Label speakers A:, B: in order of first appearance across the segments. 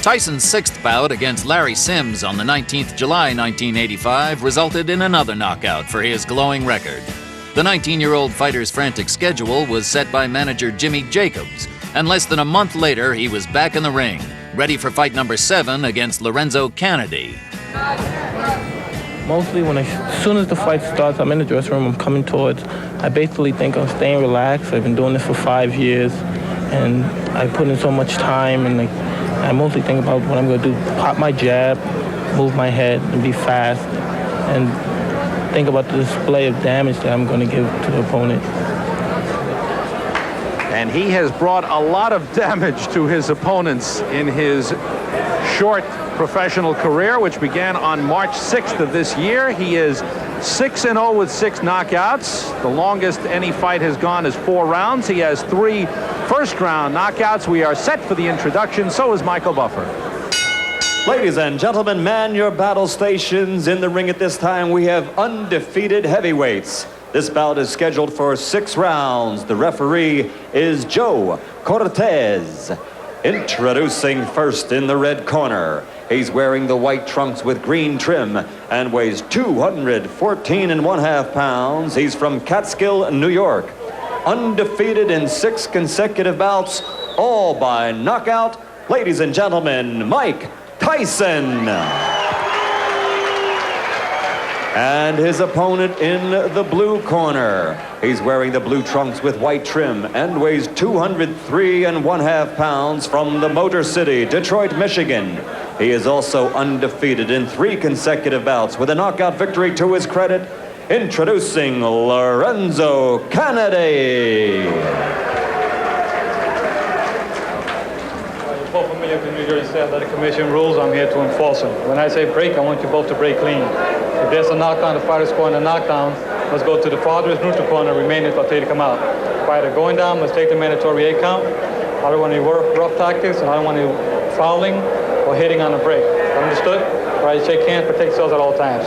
A: Tyson's sixth bout against Larry Sims on the 19th July 1985 resulted in another knockout for his glowing record. The 19-year-old fighter's frantic schedule was set by manager Jimmy Jacobs, and less than a month later he was back in the ring, ready for fight number 7 against Lorenzo Canady.
B: Mostly as soon as the fight starts, I'm in the dressing room, I'm coming towards. I basically think I'm staying relaxed. I've been doing this for 5 years, and I put in so much time, and I mostly think about what I'm going to do. Pop my jab, move my head, and be fast, and think about the display of damage that I'm going to give to the opponent.
C: And he has brought a lot of damage to his opponents in his short professional career, which began on March 6th of this year. He is 6-0 with 6 knockouts. The longest any fight has gone is 4 rounds. He has 3 first-round knockouts. We are set for the introduction. So is Michael Buffer.
D: Ladies and gentlemen, man your battle stations. In the ring at this time, we have undefeated heavyweights. This bout is scheduled for 6 rounds. The referee is Joe Cortez. Introducing first in the red corner. He's wearing the white trunks with green trim and weighs 214.5 pounds. He's from Catskill, New York. Undefeated in 6 consecutive bouts, all by knockout. Ladies and gentlemen, Mike Tyson. And his opponent in the blue corner. He's wearing the blue trunks with white trim and weighs 203.5 pounds from the Motor City, Detroit, Michigan. He is also undefeated in 3 consecutive bouts with a knockout victory to his credit. Introducing Lorenzo Canady.
E: Both familiar with the New Jersey State Athletic Commission rules. I'm here to enforce them. When I say break, I want you both to break clean. If there's a knockdown, the fighter scoring a knockdown, let's go to the farthest neutral corner, remain until they come out. Fighter going down, let's take the mandatory 8 count. I don't want any rough tactics, and I don't want any fouling or hitting on the break. Understood? All right, shake hands, protect yourselves at all times.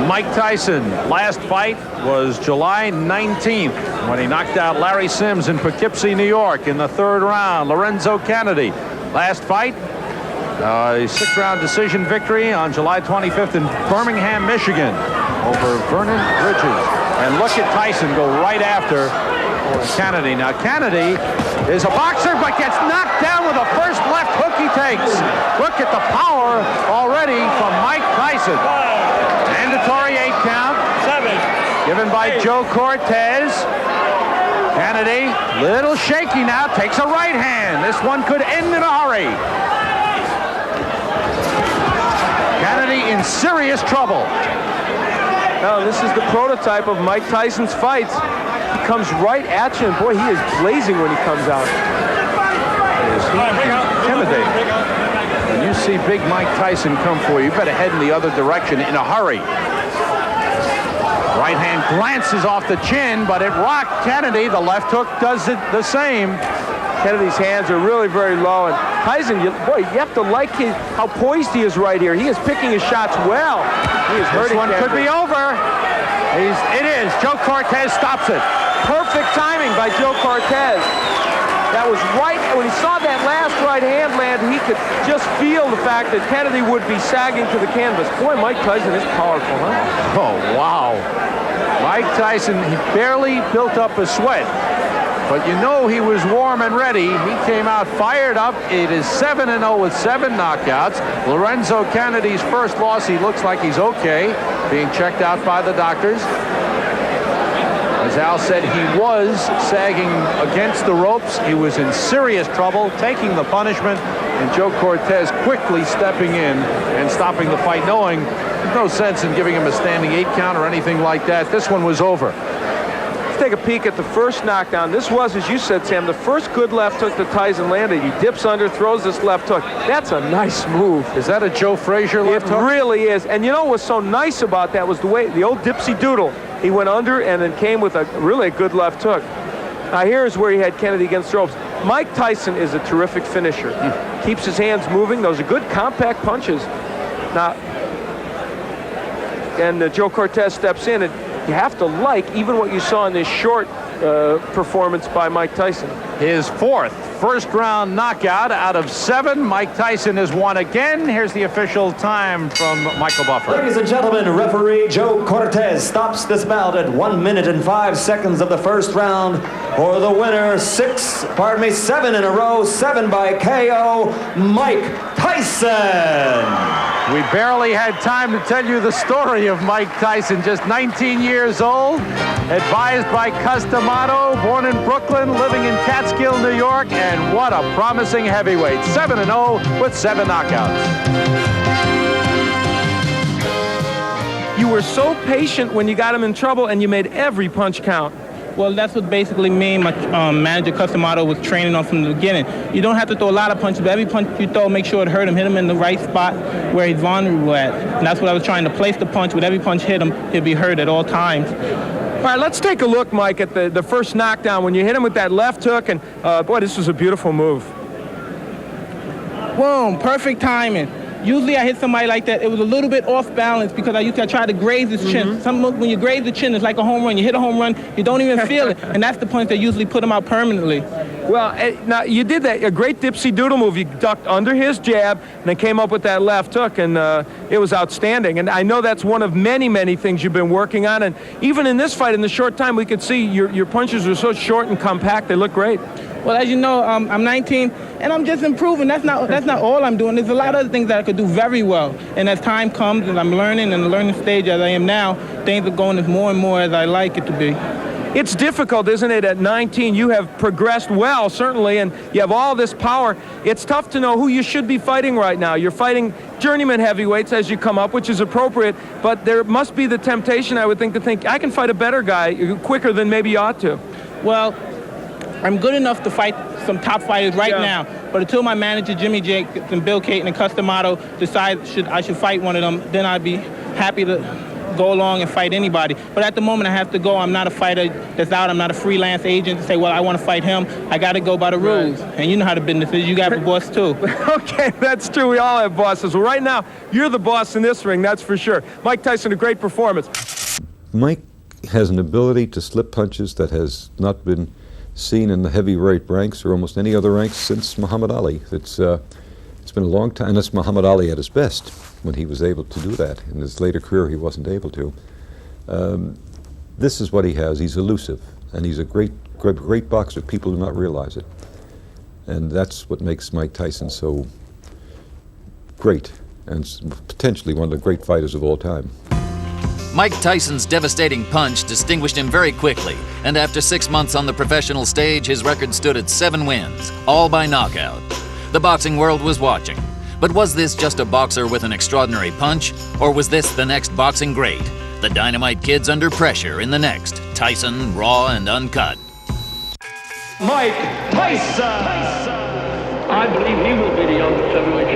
C: Mike Tyson, last fight was July 19th when he knocked out Larry Sims in Poughkeepsie, New York in the 3rd round. Lorenzo Canady, last fight, a 6-round decision victory on July 25th in Birmingham, Michigan over Vernon Bridges. And look at Tyson go right after Canady. Now Canady is a boxer but gets knocked down with the first left hook he takes. Look at the power already from Mike Tyson. Mandatory 8 count.
E: 7.
C: Given by Joe Cortez. Canady, little shaky now, takes a right hand. This one could end in a hurry. Canady in serious trouble.
F: Now, this is the prototype of Mike Tyson's fights. He comes right at you, and boy, he is blazing when he comes out.
C: Is he intimidating? When you see big Mike Tyson come for you, you better head in the other direction in a hurry. Right hand glances off the chin, but it rocked Canady. The left hook does it the same.
F: Kennedy's hands are really very low, and Tyson, you have to like how poised he is right here. He is picking his shots well. He is hurting.
C: This one could be over. It is. Joe Cortez stops it.
F: Perfect timing by Joe Cortez. That was right. When he saw that last right hand land, he could just feel the fact that Canady would be sagging to the canvas. Boy, Mike Tyson is powerful, huh?
C: Oh, wow. Mike Tyson, he barely built up a sweat. But you know he was warm and ready. He came out fired up. It is 7-0 with 7 knockouts. Lorenzo Canady's first loss, he looks like he's okay, being checked out by the doctors. As Al said, he was sagging against the ropes. He was in serious trouble, taking the punishment, and Joe Cortez quickly stepping in and stopping the fight, knowing there's no sense in giving him a standing 8 count or anything like that. This one was over.
F: Take a peek at the first knockdown. This was, as you said, Sam, the first good left hook that Tyson landed. He dips under, throws this left hook. That's a nice move.
C: Is that a Joe Frazier left hook?
F: It really is. And you know what's so nice about that was the way, the old dipsy doodle. He went under and then came with a really good left hook. Now here's where he had Canady against the ropes. Mike Tyson is a terrific finisher. Keeps his hands moving. Those are good compact punches. Now, and Joe Cortez steps in, and you have to like even what you saw in this short performance by Mike Tyson.
C: His fourth first-round knockout out of 7. Mike Tyson has won again. Here's the official time from Michael Buffer.
D: Ladies and gentlemen, referee Joe Cortez stops this bout at 1 minute and 5 seconds of the first round for the winner. 7 in a row, 7 by KO, Mike Tyson.
C: We barely had time to tell you the story of Mike Tyson, just 19 years old, advised by Customato, born in Brooklyn, living in Catskill, New York, and what a promising heavyweight. 7-0 with 7 knockouts.
F: You were so patient when you got him in trouble, and you made every punch count.
B: Well, that's what basically me and my manager, Customato, was training on from the beginning. You don't have to throw a lot of punches, but every punch you throw, make sure it hurt him, hit him in the right spot where he's vulnerable at. And that's what I was trying to place the punch. With every punch hit him, he'd be hurt at all times.
F: All right, let's take a look, Mike, at the first knockdown when you hit him with that left hook, and boy, this was a beautiful move.
B: Boom, perfect timing. Usually I hit somebody like that, it was a little bit off balance because I try to graze his chin. When you graze the chin, it's like a home run. You hit a home run, you don't even feel it. And that's the punch that usually put him out permanently.
F: Well, now you did that, a great dipsy doodle move. You ducked under his jab and then came up with that left hook, and it was outstanding. And I know that's one of many, many things you've been working on. And even in this fight, in the short time, we could see your punches are so short and compact, they look great.
B: Well, as you know, I'm 19, and I'm just improving. That's not all I'm doing. There's a lot of other things that I could do very well. And as time comes, and I'm learning in the learning stage as I am now, things are going more and more as I like it to be.
F: It's difficult, isn't it? At 19, you have progressed well, certainly, and you have all this power. It's tough to know who you should be fighting right now. You're fighting journeyman heavyweights as you come up, which is appropriate, but there must be the temptation, I would think, to think, I can fight a better guy quicker than maybe you ought to.
B: Well, I'm good enough to fight some top fighters right now, but until my manager, Jimmy Jacobs and Bill Caton and Customato, decide I should fight one of them, then I'd be happy to go along and fight anybody. But at the moment, I have to go. I'm not a fighter that's out. I'm not a freelance agent to say, well, I want to fight him. I got to go by the rules. And you know how the business is. You got a boss, too.
F: Okay, that's true. We all have bosses. Well, right now, you're the boss in this ring, that's for sure. Mike Tyson, a great performance.
G: Mike has an ability to slip punches that has not been seen in the heavyweight ranks or almost any other ranks since Muhammad Ali. It's been a long time, and it's Muhammad Ali at his best when he was able to do that. In his later career, he wasn't able to. This is what he has. He's elusive, and he's a great boxer. People do not realize it. And that's what makes Mike Tyson so great, and potentially one of the great fighters of all time.
A: Mike Tyson's devastating punch distinguished him very quickly, and after 6 months on the professional stage, his record stood at 7 wins, all by knockout. The boxing world was watching. But was this just a boxer with an extraordinary punch, or was this the next boxing great? The Dynamite Kid's under pressure in the next Tyson, Raw and Uncut.
D: Mike Tyson!
H: I believe he will be the youngest heavyweight